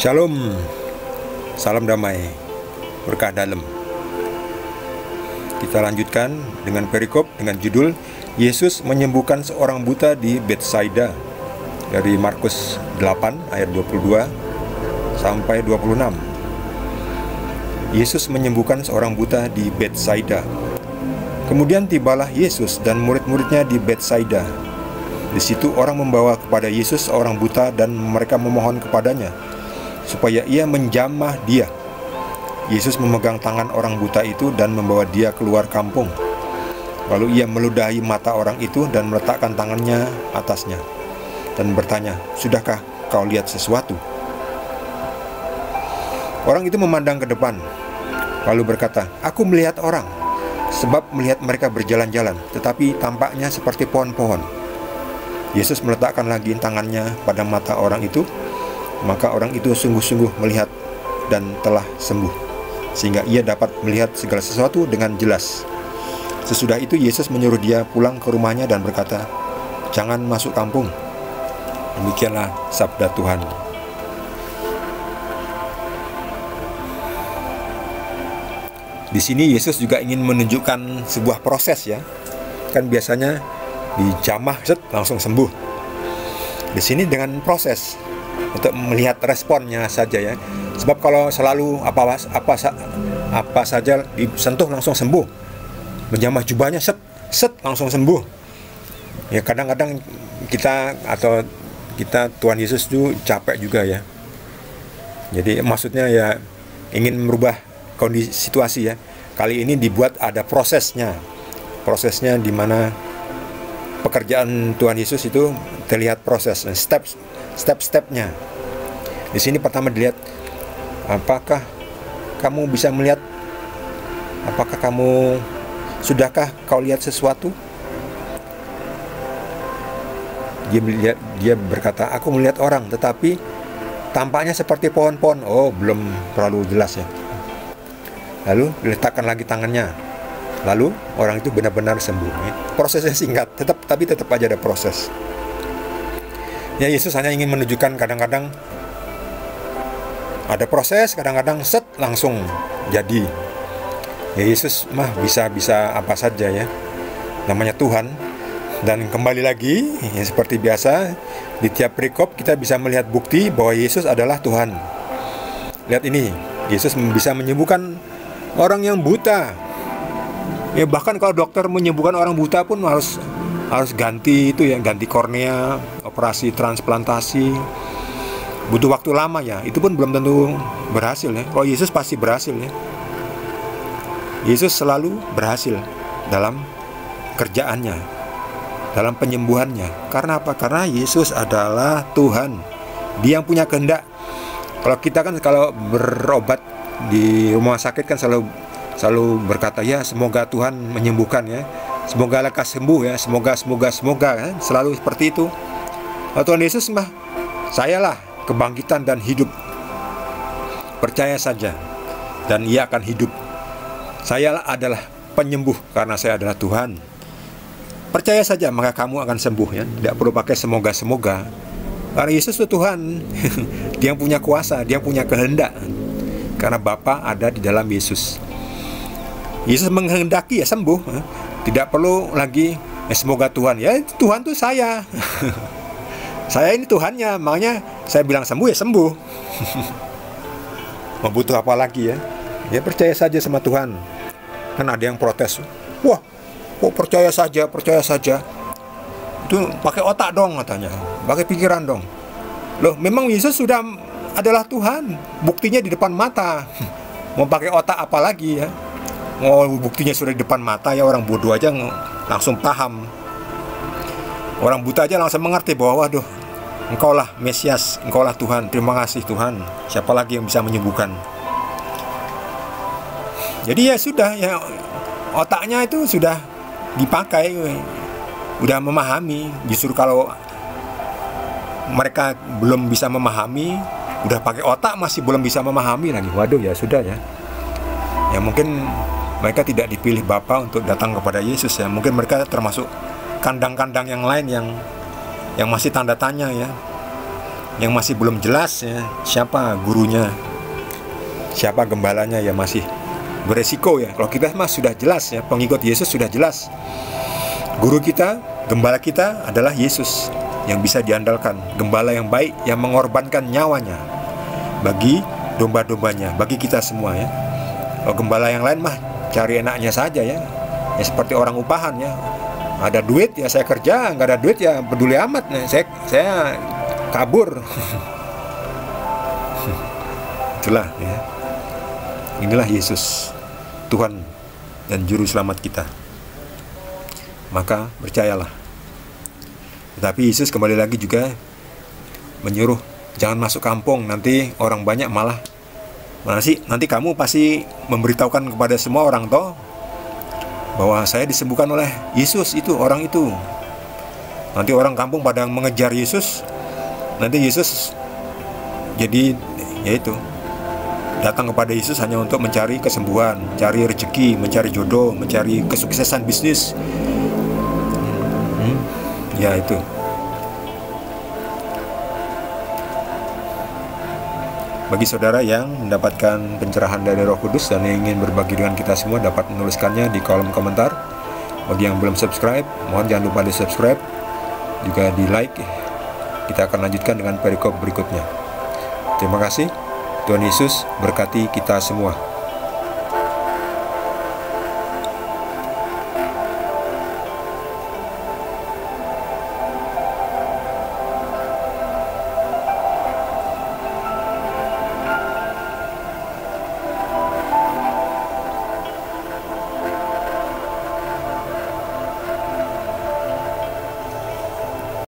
Shalom, salam damai, berkah dalam. Kita lanjutkan dengan perikop dengan judul Yesus menyembuhkan seorang buta di Betsaida, dari Markus 8 ayat 22 sampai 26. Yesus menyembuhkan seorang buta di Betsaida. Kemudian tibalah Yesus dan murid-muridnya di Betsaida. Di situ orang membawa kepada Yesus seorang buta dan mereka memohon kepadanya supaya ia menjamah dia. Yesus memegang tangan orang buta itu dan membawa dia keluar kampung. Lalu ia meludahi mata orang itu dan meletakkan tangannya atasnya dan bertanya, "Sudahkah kau lihat sesuatu?" Orang itu memandang ke depan, lalu berkata, "Aku melihat orang, sebab melihat mereka berjalan-jalan, tetapi tampaknya seperti pohon-pohon." Yesus meletakkan lagi tangannya pada mata orang itu, maka orang itu sungguh-sungguh melihat dan telah sembuh, sehingga ia dapat melihat segala sesuatu dengan jelas. Sesudah itu Yesus menyuruh dia pulang ke rumahnya dan berkata, "Jangan masuk kampung." Demikianlah sabda Tuhan. Di sini Yesus juga ingin menunjukkan sebuah proses, ya. Kan biasanya dijamah langsung sembuh. Di sini dengan proses untuk melihat responnya saja, ya. Sebab kalau selalu apa saja disentuh langsung sembuh, menjamah jubahnya set langsung sembuh. Ya, kadang-kadang kita Tuhan Yesus itu capek juga, ya. Jadi maksudnya ya ingin merubah kondisi situasi, ya. Kali ini dibuat ada prosesnya di mana pekerjaan Tuhan Yesus itu terlihat proses, step-stepnya. Di sini pertama dilihat, apakah kamu bisa melihat? Sudahkah kau lihat sesuatu? Dia berkata, "Aku melihat orang, tetapi tampaknya seperti pohon-pohon." Oh, belum terlalu jelas, ya. Lalu diletakkan lagi tangannya. Lalu orang itu benar-benar sembuh, ya. Prosesnya singkat, tapi tetap aja ada proses. Ya, Yesus hanya ingin menunjukkan kadang-kadang ada proses, kadang-kadang langsung jadi. Ya, Yesus bisa apa saja, ya. Namanya Tuhan. Dan kembali lagi, ya, seperti biasa di tiap perikop kita bisa melihat bukti bahwa Yesus adalah Tuhan. Lihat ini, Yesus bisa menyembuhkan orang yang buta. Ya, bahkan kalau dokter menyembuhkan orang buta pun harus ganti kornea, operasi transplantasi, butuh waktu lama, ya. Itu pun belum tentu berhasil, ya. Kalau Yesus pasti berhasil, ya. Yesus selalu berhasil dalam kerjaannya, dalam penyembuhannya. Karena apa? Karena Yesus adalah Tuhan. Dia yang punya kehendak. Kalau kita kan kalau berobat di rumah sakit kan selalu berkata, "Ya, semoga Tuhan menyembuhkan, ya. Semoga lekas sembuh, ya. Semoga, ya. Selalu seperti itu. Tuhan Yesus sayalah kebangkitan dan hidup. Percaya saja dan ia akan hidup. Sayalah adalah penyembuh karena saya adalah Tuhan. Percaya saja maka kamu akan sembuh, ya. Tidak perlu pakai semoga. Karena Yesus itu Tuhan. Dia yang punya kuasa, dia yang punya kehendak. Karena Bapa ada di dalam Yesus. Yesus menghendaki, ya, sembuh. Tidak perlu lagi semoga Tuhan. Ya, Tuhan itu saya. Saya ini Tuhannya, makanya saya bilang sembuh, ya sembuh. Mau butuh apa lagi, ya? Ya, percaya saja sama Tuhan. Kan ada yang protes, "Wah, kok percaya saja? Itu pakai otak dong," katanya. "Pakai pikiran dong." Loh, memang Yesus sudah adalah Tuhan. Buktinya di depan mata. Mau pakai otak apa lagi, ya? Oh, buktinya sudah di depan mata, ya. Orang bodoh aja langsung paham. Orang buta aja langsung mengerti bahwa, waduh, Engkaulah Mesias, Engkaulah Tuhan. Terima kasih Tuhan. Siapa lagi yang bisa menyembuhkan? Jadi ya sudah, ya, otaknya itu sudah dipakai, udah memahami. Justru kalau mereka belum bisa memahami, udah pakai otak masih belum bisa memahami lagi. Waduh, ya sudah, ya. Ya, mungkin mereka tidak dipilih Bapa untuk datang kepada Yesus, ya. Mungkin mereka termasuk kandang-kandang yang lain yang masih tanda tanya, ya. yang masih belum jelas ya, siapa gurunya, siapa gembalanya, ya masih beresiko ya. Kalau kita mah sudah jelas ya, pengikut Yesus sudah jelas. Guru kita, gembala kita adalah Yesus yang bisa diandalkan, gembala yang baik yang mengorbankan nyawanya bagi domba-dombanya, bagi kita semua ya. Kalau gembala yang lain mah cari enaknya saja ya, ya seperti orang upahan ya. Ada duit ya saya kerja, nggak ada duit ya peduli amat, nah, saya kabur. Itulah ya. Inilah Yesus, Tuhan dan Juru Selamat kita. Maka percayalah. Tetapi Yesus kembali lagi juga menyuruh, jangan masuk kampung, nanti orang banyak malah mana sih, nanti kamu pasti memberitahukan kepada semua orang toh bahwa saya disembuhkan oleh Yesus itu, orang itu. Nanti orang kampung pada mengejar Yesus, nanti Yesus jadi yaitu datang kepada Yesus hanya untuk mencari kesembuhan, mencari rezeki, mencari jodoh, mencari kesuksesan bisnis. Ya itu. Bagi saudara yang mendapatkan pencerahan dari Roh Kudus dan ingin berbagi dengan kita semua, dapat menuliskannya di kolom komentar. Bagi yang belum subscribe, mohon jangan lupa di subscribe, juga di like. Kita akan lanjutkan dengan perikop berikutnya. Terima kasih. Tuhan Yesus berkati kita semua.